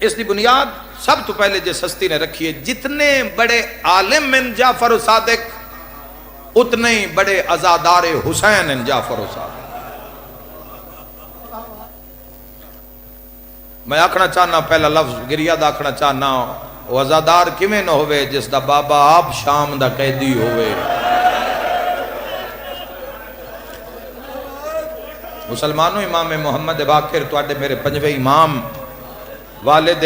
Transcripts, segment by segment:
اس دی بنیاد سب تو پہلے جس ہستی نے رکھی ہے، جتنے بڑے عالم ہیں جعفر صادق اتنے ہی بڑے عزادار حسین ہیں جعفر صادق۔ میں آکھنا چاہنا پہلا لفظ گریہ دا آکھنا چاہنا، وہ عزادار کیویں نہ ہوئے جس دا بابا آپ شام دا قیدی ہوئے۔ مسلمانوں، امام محمد باقر تواڈے میرے پنجویں امام والد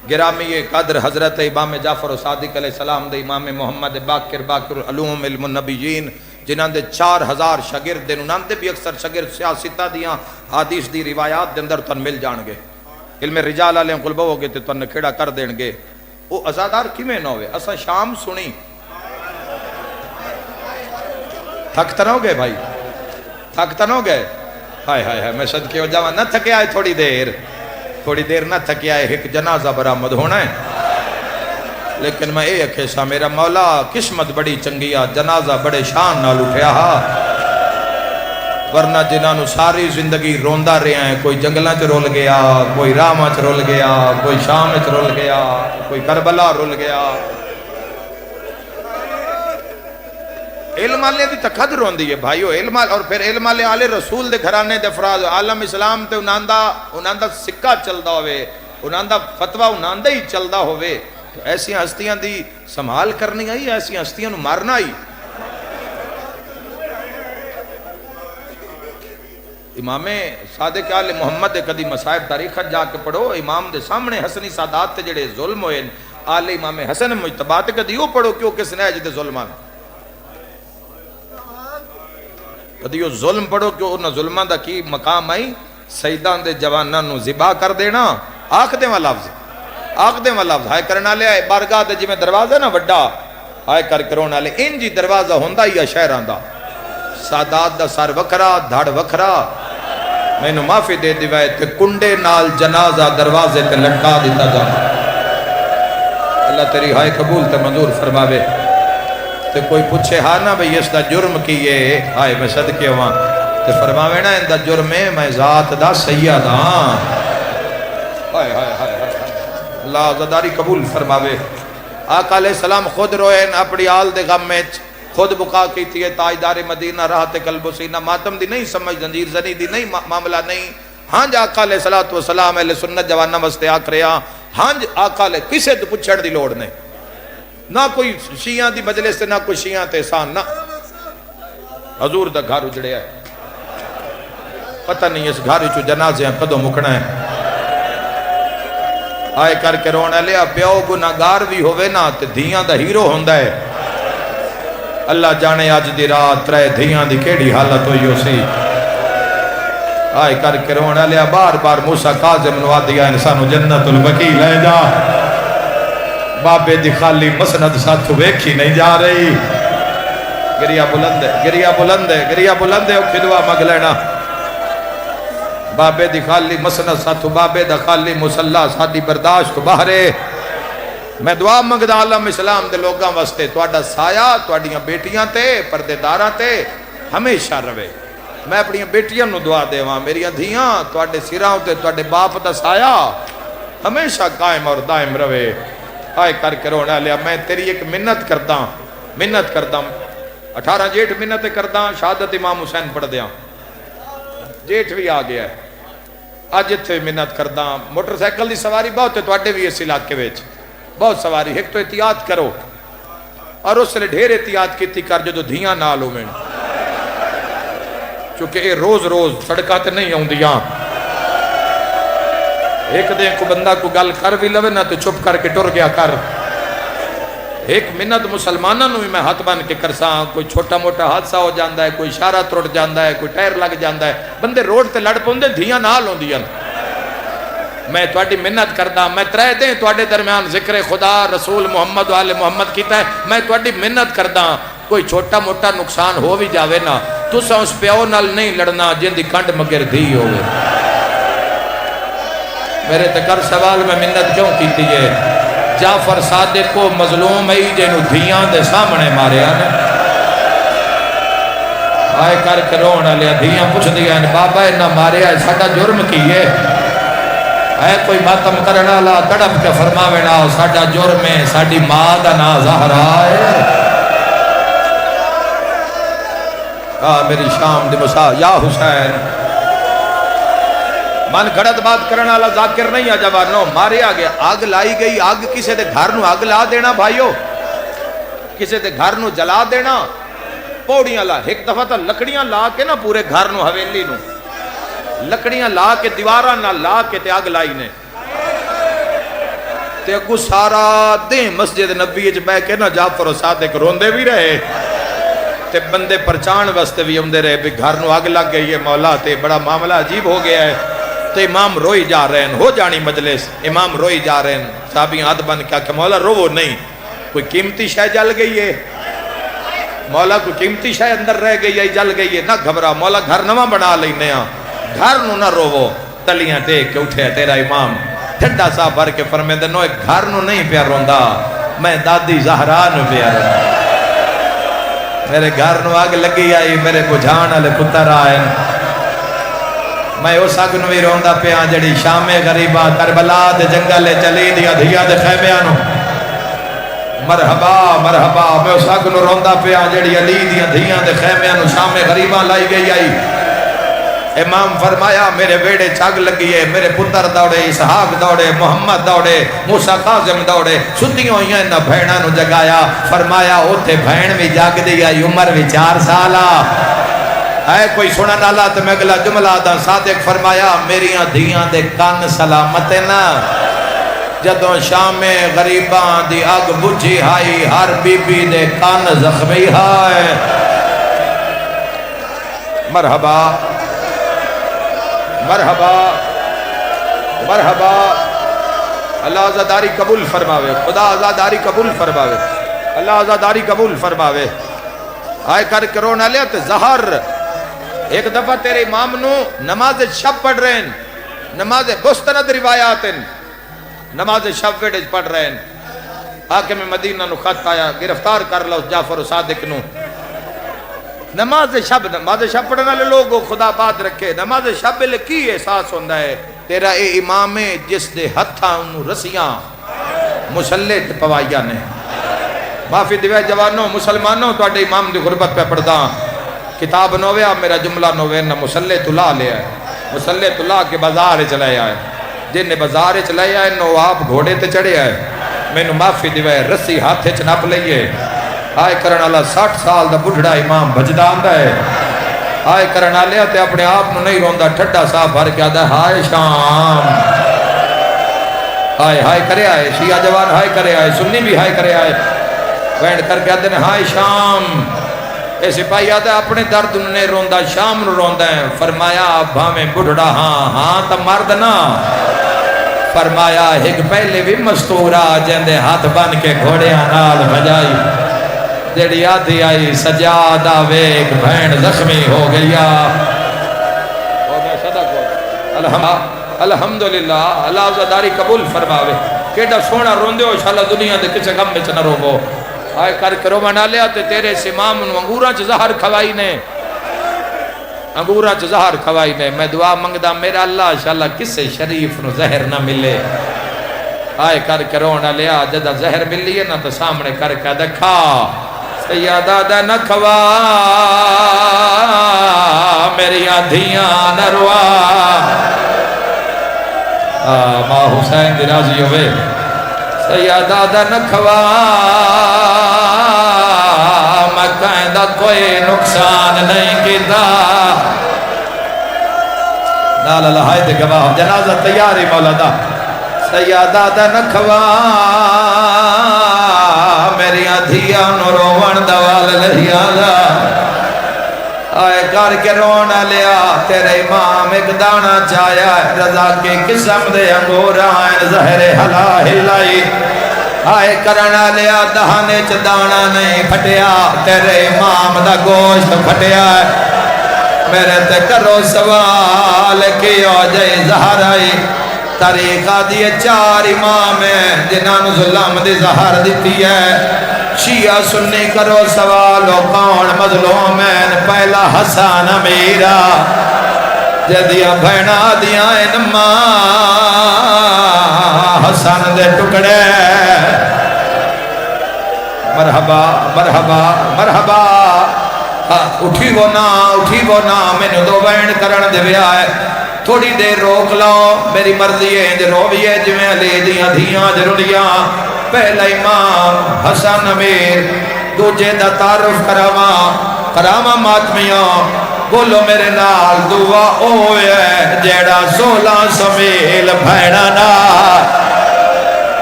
گرامی قدر حضرت امام جعفر صادق علیہ السلام دے امام محمد باقر العلوم علم النبیین جنہاں دے 4000 شاگرد دے، انہاں دے بھی اکثر شاگرد سیاستہ دیاں حدیث دی روایات دے اندر تن مل جان گے، علم رجال علیہ کل بہو گے تے تن کھڑا کر دین گے۔ وہ عزادار کیویں نہ ہوئے؟ اسا شام سنی تھک تن ہو گئے بھائی، تھک تن ہو گئے؟ ہائے ہائے ہائے، میں صدقے ہو جاواں، نہ تھکے آئے تھوڑی دیر نہ تھکے آئے، ایک جنازہ برآمد ہونا ہے۔ لیکن میں اے اکھے سا میرا مولا قسمت بڑی چنگیا، جنازہ بڑے شان نال اٹھیا ہا، ورنہ جنہاں ساری زندگی روندا رہے ہیں، کوئی جنگلاں چ رول گیا، کوئی راہاں چ رول گیا، کوئی شام چ رول گیا، کوئی کربلا رول گیا۔ علم والے دی تکھد روندی ہے بھائیو، علم اور پھر علم والے آلے رسول دے گھرانے دے افراد عالم اسلام تے انہاں دا سکہ چلدا ہوئے، انہاں دا فتوہ انہاں دا ہی چلدا ہوئے، تو ایسی ہستیاں دی سنبھال کرنی آئی، ایسی ہستیاں نو مارنا آئی۔ امام صادق آل محمد کدی مصائب تاریخت جا کے پڑھو، امام دے سامنے حسنی سادات تے جڑے ظلم ہوئے آل امام حسن مجتبی تے کدی وہ پڑھو کیوں کس نے جدے ظلمان، کدی وہ ظلم پڑھو کہ انہاں ظلمان دا کی مقام آئی، سیدان دے جواناں نو ذبح کر دینا، آکھ دے لفظ ہائے کرنا لے بارگاہ دے جی میں دروازہ نہ وڈا ہائے کرونا لے انجی دروازہ ہوندہ یا شہران دا، سادات دا سر وکھرا دھڑ وکھرا، میں نو معافی دے دیوائے تے کنڈے نال جنازہ دروازے تے لٹکا دیتا جا۔ اللہ تیری ہائے قبول تے منظور فرماوے۔ تے کوئی پوچھے ہاں نا بھئی اس دا جرم کیے، ہائے میں صدقے ہواں تے فرماوے نا ان دا جرم ہے میں ذات دا سید ہاں، ہائے ہائے ہائے اللہ عزاداری قبول فرماوے۔ آقا علیہ السلام خود روئے اپنی آل دے غم میں، خود بقا کیتی ہے تاجدار مدینہ راحت قلب و سینہ، ماتم دی نہیں سمجھ زنجیر زنی دی نہیں معاملہ نہیں، ہاں آقا علیہ السلام اہل سنت جوانہ واسطے آکھ رہا، ہاں آقا علیہ کسے تو پچھڑ دی لوڑ نہیں، نہ کوئی شیعہ دی مجلس سے نہ کوئی شیعہ تے احسان، نہ حضور دا گھر اجڑیا ہے، پتہ نہیں اس گھر چو جنازے ہیں کدوں مکنا ہے، آئے کر کے رونا لیا پیو گناہگار بھی ہوئے نا تے دھیاں دا ہیرو ہوندہ ہے۔ اللہ جانے آج دی رات ترے دھیاں دی کیڑی حالت ہوئی ہو سی، آئے کر کے رونا لیا بار بار موسیٰ کاظم نوا دیا انسانو جنت البقی لے جا، بابے دی خالی مسند ساتھو ویکھی نہیں جا رہی، گریہ بلند ہے اوکھی دعا مگ لینا، بابے دی خالی مسند ساتھو بابے دا خالی مسلح ساتھی برداشت باہرے۔ میں دعا منگدا عالم اسلام دے لوگاں واسطے تواڈا سایہ تواڈیاں بیٹیاں تے پردے داراں تے ہمیشہ رہے، میں اپنی بیٹیاں نو دعا دیواں میری دھیاں تواڈے سراں تے تواڈے باپ دا سایہ ہمیشہ قائم اور دائم رہے۔ آئے کر کے رونا لیا میں تیری ایک منت کرداں 18 جیٹھ منت کرداں شہادت امام حسین پڑھ دیاں، جیٹھ بھی آ گیا ہے، آج اتھے منت کرداں، موٹر سائیکل دی سواری بہت ہے تواڈے بھی اس علاقے وچ بہت سواری، ایک تو احتیاط کرو اور اس نے ڈھیر احتیاط کیتی کر جو دھیاں نال ہوویں، چونکہ یہ روز سڑکاں تے نہیں آوندیاں، ایک دن کو بندہ کو گل کر بھی لوے نا تو چپ کر کے ٹر گیا کر۔ ایک منت مسلمانوں میں میں ہاتھ بن کے کرساں، کوئی چھوٹا موٹا حادثہ ہو جاندہ ہے، کوئی اشارہ ترٹ جاندہ ہے، کوئی ٹائر لگ جاندہ ہے، بندے روڈ تے لڑ پوندے دھیاں نال ہوندیاں، میں تواڈی منت کردا، میں ترے دیں تواڈے درمیان ذکر خدا رسول محمد و آل محمد کیتا ہے، میں تواڈی منت کردا کوئی چھوٹا موٹا نقصان ہو بھی جاوے نا تساں اس پیو نال نہیں لڑنا جن دی کنڈ مگر دھی ہوئے۔ میرے تکر سوال میں منت کیوں کیتی ہے؟ جعفر صادق کو مظلوم ہے جنہوں دھیاں دے سامنے مارے آنے، آئے کر کے رونا لیا دھیاں پوچھ دیا بابا انہا مارے آئے ساڑھا جرم کی ہے، ہے کوئی ماتم کرنے والا تڑپ کے فرماوے نا ساڈا جرم ہے ساڈی ماں دا نا زہرا ہے میری شام دی مسا یا حسین من گھڑت بات کرنے والا ذاکر نہیں ہے جوانو مارے آگے آگ لائی گئی آگ کسے دے گھر نو آگ لا دینا بھائیو کسے دے گھر نو جلا دینا پوڑیاں لا ایک دفعہ تا لکڑیاں لا کے نا پورے گھر نو حویلی نو لکڑیاں لا کے دیواراں نہ لا کے تے آگ لائی نے تے اگو سارا دیں مسجد نبی اچ بے کے نا جعفر و صادق روندے بھی رہے تے بندے پرچان واسطے بھی ہوندے رہے بھی گھر نو آگ لگ گئی ہے مولا تے بڑا معاملہ عجیب ہو گیا ہے تے امام روئی جا رہے ہیں ہو جانی مجلس امام روئی جا رہے ہیں صحابی ہاتھ بن کیا کہ مولا روو نہیں کوئی قیمتی شے جل گئی ہے مولا کوئی قیمتی شے اندر رہ گئی ہے جل گئی ہے نہ گھبرا مولا گھر نواں بنا لینے ہاں گھر نو نہ روو تلیاں ٹیک کے اٹھے تیرا امام ٹھڈا سا بھر کے فرمیندے نو ایک گھر نو نہیں پیا روندا میں دادی زہرا نو پیا روندا میرے گھر نو آگ لگی آئی میرے بجھان والے پتر آئے میں اس اگ نو بھی روندا پیا جڑی شام غریباں کربلا دے جنگل چلی دیا دھیا دے خیمیاں نو مرحبا مرحبا میں اس اگ نو روندا پیا جڑی علی دیا دھیاں دے خیمیاں نو شام غریباں لائی گئی آئی امام فرمایا میرے ویڑے چاگ لگی ہے میرے پتر دوڑے اسحاق دوڑے محمد دوڑے موسیٰ قاسم دوڑے ستیوں ہی انہا بھینہ نو جگایا فرمایا اوتے بھین بھی جاگ دیا عمر بھی 4 سالہ ہے کوئی سنن اللہ تو میں اگلا جملہ دا صادق فرمایا میریاں دھیاں دے کان سلامت نا جدوں شام غریباں دی آگ بجھی ہائی ہر بی بی دے کان زخمی ہائے مرحبا مرحبا مرحبا اللہ آزاداری قبول فرماوے خدا آزاداری قبول فرماوے اللہ آزاداری قبول فرماوے آئے کر کرو نہ لیا تے زہر ایک دفعہ تیرے امام نو نماز شب پڑھ رہے ہیں نماز مستند روایات ہیں نماز شب ویڈج پڑھ رہے ہیں حاکم مدینہ نو خط آیا گرفتار کر لو جعفر و صادق نو نماز شب پڑھنے والے لوگوں خدا بات رکھے نماز شب لے کی احساس ہوندہ ہے تیرا اے امام جس دے ہتھاں انہوں رسیاں مسلط پوائیاں نے معافی دیوے جوانوں مسلمانوں تو اڈے امام دی غربت پہ پڑھدا کتاب نویا میرا جملہ نوے نہ مسلط اللہ لے آئے مسلط اللہ کے بازار چلے آئے جن نے بازار چلے آئے نو آپ گھوڑے تے چڑھے آئے میں نو معافی دیوے رسی ہاتھے چناپ لئیے آئے کرن اللہ 60 سال دا بڑھڑا امام بجدا آندہ ہے آئے کرن اللہ تے اپنے آپ نو نہیں روندہ ٹھڈا صاحب بھر کے آدھا ہائے شام ہائے ہائے کرے آئے شیعہ جوان ہائے کرے آئے سنی بھی ہائے کرے آئے وینڈ کر کے آدھے ہائے شام اے سپاہی آدھا اپنے درد نے روندہ شام نو روندہ ہے فرمایا بھامیں بڑھڑا ہاں تا مرد نا فرمایا ایک پہلے بھی مستورہ جندے ہاتھ بن کے گھوڑے آنال بجائی جڑی آدھی آئی سجادہ ویک بھین زخمی ہو گیا الحمدللہ اللہ عزداری قبول فرماوے کیڑا سونا روندے ہو انشاءاللہ دنیا دے کسے غم میں چنہ روگو آئے کر کرو منا لیا تے تیرے سمام انگوراں چھ زہر کھوائی نے انگوراں چھ زہر کھوائی نے میں دعا منگدہ میرا اللہ انشاءاللہ کسے شریف نو زہر نہ ملے آئے کر کرو نہ لیا جدہ زہر مل لیے نا تو سامنے کر کے دکھا سیادہ دا نکھوا میری آدھیاں نروا ماں حسین دی راضی ہوئے سیادہ دا نکھوا میں کہندہ کوئی نقصان نہیں کیتا نال اللہ ہائے دے گواہ جنازہ تیاری مولا دا سیادہ دا نکھوا میری آدھیاں نو روان دوال لہیالا آئے کر کے رونا لیا تیرے امام ایک دانا چایا رضا کے قسم دے انگور آئین زہر حلا ہلائی آئے کرنا لیا دہانے چ دانا نہیں پھٹیا تیرے امام دا گوشت پھٹیا میرے تے کرو سوال کیوں جائے زہر آئی طریقہ دیئے 4 امام ہیں جنہاں ظلم دی زہر دیتی ہے شیعہ سنی کرو سوالو کون مظلوم ہے پہلا حسن امیرہ جدیاں بھینا دیاں نما حسن دے ٹکڑے مرحبا مرحبا مرحبا اٹھی وہ نا میں دو بین کرن دے ویا ہے تھوڑی دیر روک لو میری مرضی ہے جو روی ہے جو میں علی دیاں دھیاں جرڑیاں پہلا امام حسن امیر دوجے دا تعارف کراما ماتمیاں بولو میرے نال دعا اوے جیڑا 16 میل بھیڑا نا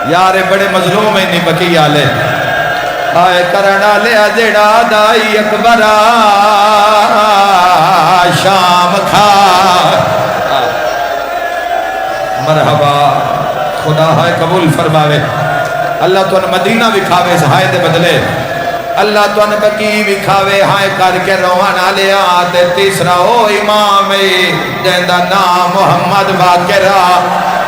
یار بڑے مظلوم ہیں نہیں بکی آلے آئے کرنا لیا جیڑا دائی اکبرہ شام کھا مرحبا خدا ہے قبول فرماوے اللہ تو ان مدینہ بھی کھاوے سہائے دے بدلے اللہ تو ان بکی بھی کھاوے ہائے کر کے روانا لیا تے تیسرا او امام جیندہ نام محمد باقرہ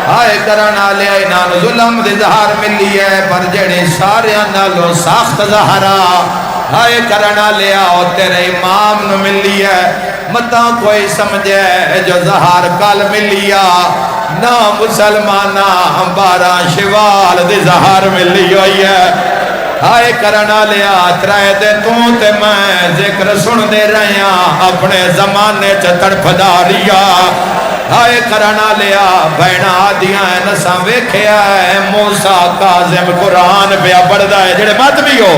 ہائے کرنا لیا انہاں ظلم دے ظہار ملی ہے پر جڑے سارے نالو ساخت ظہرہ ہائے کرنا لیا او تیرے امام نو ملی ہے متا کوئی سمجھے جو ظہار کل ملیا نا مسلمانہ 12 شوال دے ظہار ملی ہوئی ہے ہائے کرنا لیا ترائے دے تو تے میں ذکر سن دے رہے اپنے زمانے چ تڑپ داریا ہائے کرنا لیا بہنا دیاں نساں ویکھیا ہے موسیٰ کاظم قرآن پہ پڑھدا ہے جڑے مت بھی ہو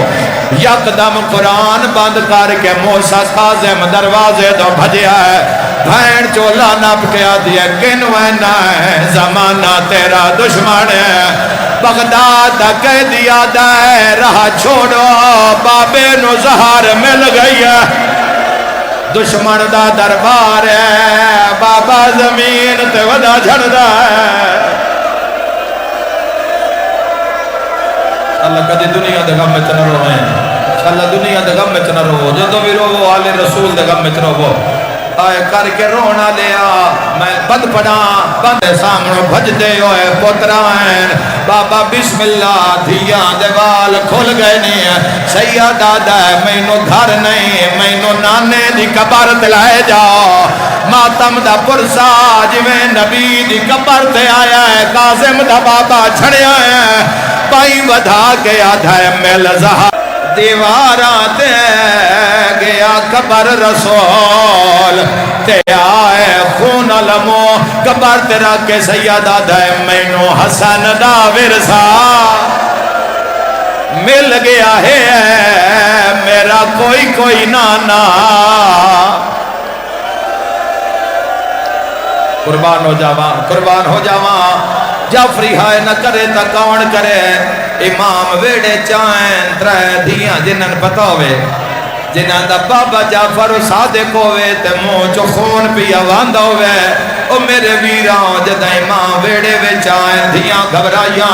یکدم قرآن بند کر کے موسیٰ کاظم دروازے تو بھجیا ہے بھین چولا نپ کے آدھی ہے کنوینا ہے زمانہ تیرا دشمن ہے بغداد کہہ دیا دے رہا چھوڑو بابے نو زہار مل گئی ہے دشمن دا دربار ہے بابا زمین تے ودا جھڑدا ہے اللہ کدی دنیا دے غم وچ نہ روئے اللہ دنیا دے غم وچ نہ رو جدوں بھی رو آل رسول دے غم وچ رو آئے کر کے رونا لیا میں بد پڑا بند سامنوں بھجدے ہوئے پترائیں بابا بسم اللہ دھیاں دیوال کھل گئے نہیں سیدہ دادا ہے میں نو گھر نہیں میں نو نانے دی قبر تلائے جاؤ ماتم دا پرسا جویں نبی دی قبر تے آیا ہے قاسم دا بابا چھڑیا ہے پائی ودھا کے آدھا ہے میل زہا دیواراں تے گیا قبر رسول تے آئے خون علمو قبر تیرا کے سیدہ دائے مینو حسن دا ورثہ مل گیا ہے میرا کوئی نانا قربان ہو جاواں جعفری ہائے نہ کرے تا کون کرے امام ویڑے چائیں ترائے دھیاں جنن پتہ ہوئے جنہاں دا بابا جعفر صادق ہوئے تے منہ چو خون پیا واندہ ہوئے او میرے ویران جدہ امام ویڑے وے چائیں دھیاں گھبرائیاں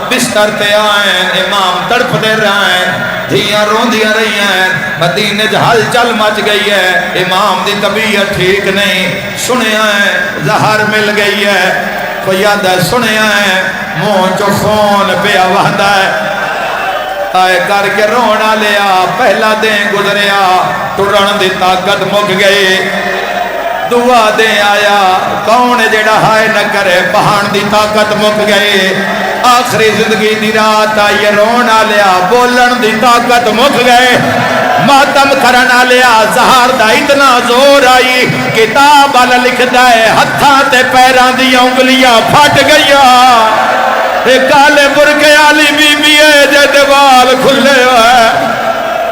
بستر تے آئیں امام تڑپ دے رہائیں دھیاں روندیاں رہی ہیں مدینے جہل چل مچ گئی ہے امام دی طبیعت ٹھیک نہیں سنے آئیں زہر مل گئی ہے کوئی یادہ سنے آئیں منہ چو خون پیا واندہ ہے آئے کر کے رونا لیا پہلا دیں گزریا ٹرن دی طاقت مک گئی دعا دیں آیا کون جڑا ہائے نہ کرے پہان دی طاقت مک گئی آخری زندگی دی رات آئی رونا لیا بولن دی طاقت مک گئے ماتم کرنا لیا زہار دا اتنا زور آئی کتاب والا لکھ دائے ہتھاں تے پیران دی انگلیاں پھٹ گیا کالے برکے آلی بی بی ہے جد بال کھلے ہوئے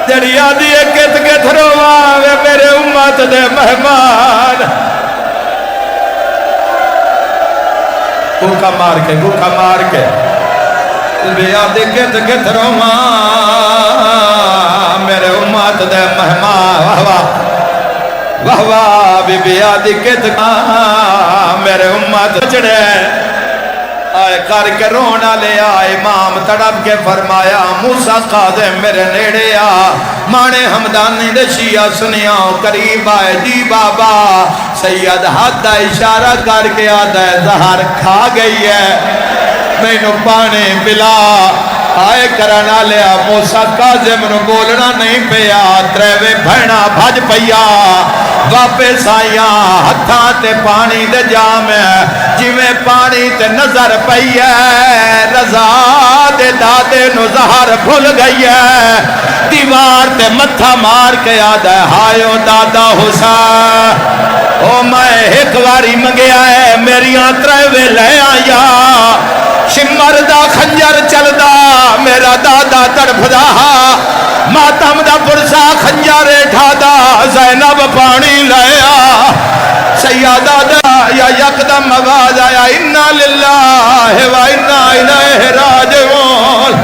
جڑی آدھی ہے کت کت رواوے میرے امت دے مہمان گوکا مار کے بی آدھی کت کت رواوے میرے امت دے مہمان واہ واہ بی بی آدھی کت میرے امت چڑے آئے کر کے رونا لیا امام تڑپ کے فرمایا موسیٰ قاظم میرے نیڑے مانے حمدانی دے شیعہ سنیا قریب آئے جی بابا سید حد اشارہ کر کے آدھا زہر کھا گئی ہے میں نو پانے پلا آئے کرنا لیا موسیٰ قاظم نو بولنا نہیں پیا تریوے بھینا بھج پیا واپس آیا ہتھاں تے پانی دے جام جویں پانی تے نظر پئی ہے رضا دے دادے نو زہر بھول گئی ہے دیوار تے متھا مار کے آدھا ہے ہائیو دادا حسین او میں ایک واری منگیا ہے میری ترے لے آیا شمر دا خنجر چلدا میرا دادا تڑپدا ماتم دا پرسا خنجر ٹھادا زینب پانی لیا سیادہ دا یا یکدم آواز آیا انا للہ و انا الیہ راجعون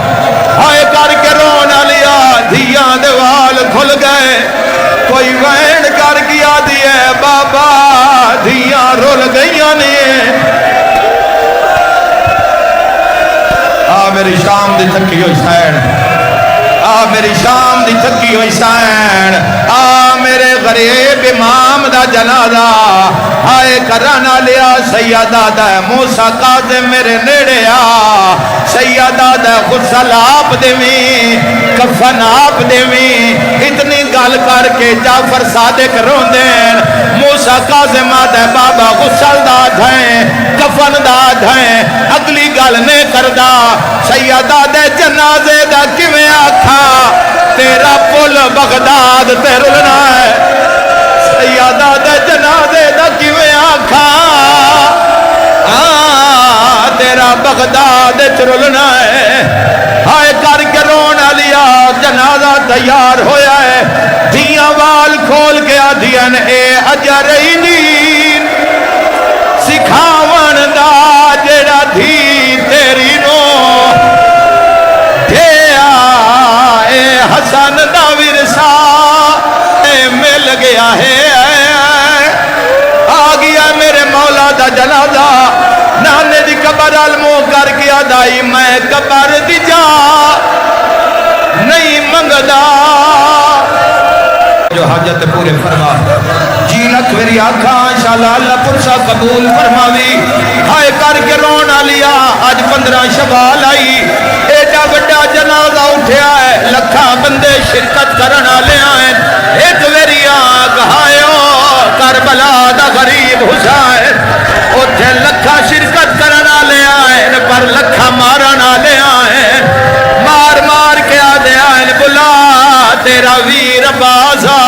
ہائے کر کے رونا لیا دھیاں دوال کھل گئے کوئی وین کر گیا دیئے بابا دھیاں رول گئیاں نہیں میری شام دی تھکی ہوئی سین میری شام دی تھکی ہوئی سین میرے غریب امام دا جنازہ آئے کرانا لیا سیدہ دا موسیٰ قاظم میرے نیڑے سیدہ دا غسل آپ دیویں کفن آپ دیویں اتنی گل کر کے جعفر صادق روندین موسیٰ قاظم آدھے بابا غسل دا دھائیں کفن دا دھائیں اگلی گل نے کردہ سیدہ دے جنازے دا کیویں آکھا تیرا پل بغداد تے رلنا ہے سیدہ دے جنازے دا کیویں آکھا تیرا بغداد تے رلنا ہے ہائے کر کے رونا لیا جنازہ تیار ہویا ہے دھیاں وال کھول کے آدھین اے اجرینین سکھاون دا جڑا دھی تیری نو حسن دا ورثہ مل گیا ہے آ گیا میرے مولا دا جنازہ نانے دی قبر علمو کر کے دائی میں قبر دی جا نہیں منگدا جو حاجت پورے فرما جی لکھ میری آنکھاں انشاءاللہ اللہ پرسا قبول فرماوی ہائے کر کے رونا لیا آج 15 شوال آئی ایڈا بڑا جنازہ اٹھیا ہے لکھا بندے شرکت کرنا لے آئیں ایک میری آنکھ ہائیو کربلا دا غریب حسین اٹھے لکھا شرکت کرنا لے آئیں پر لکھا مارنا لے آئیں مار مار کے آدھے آئیں بلا تیرا ویر بازا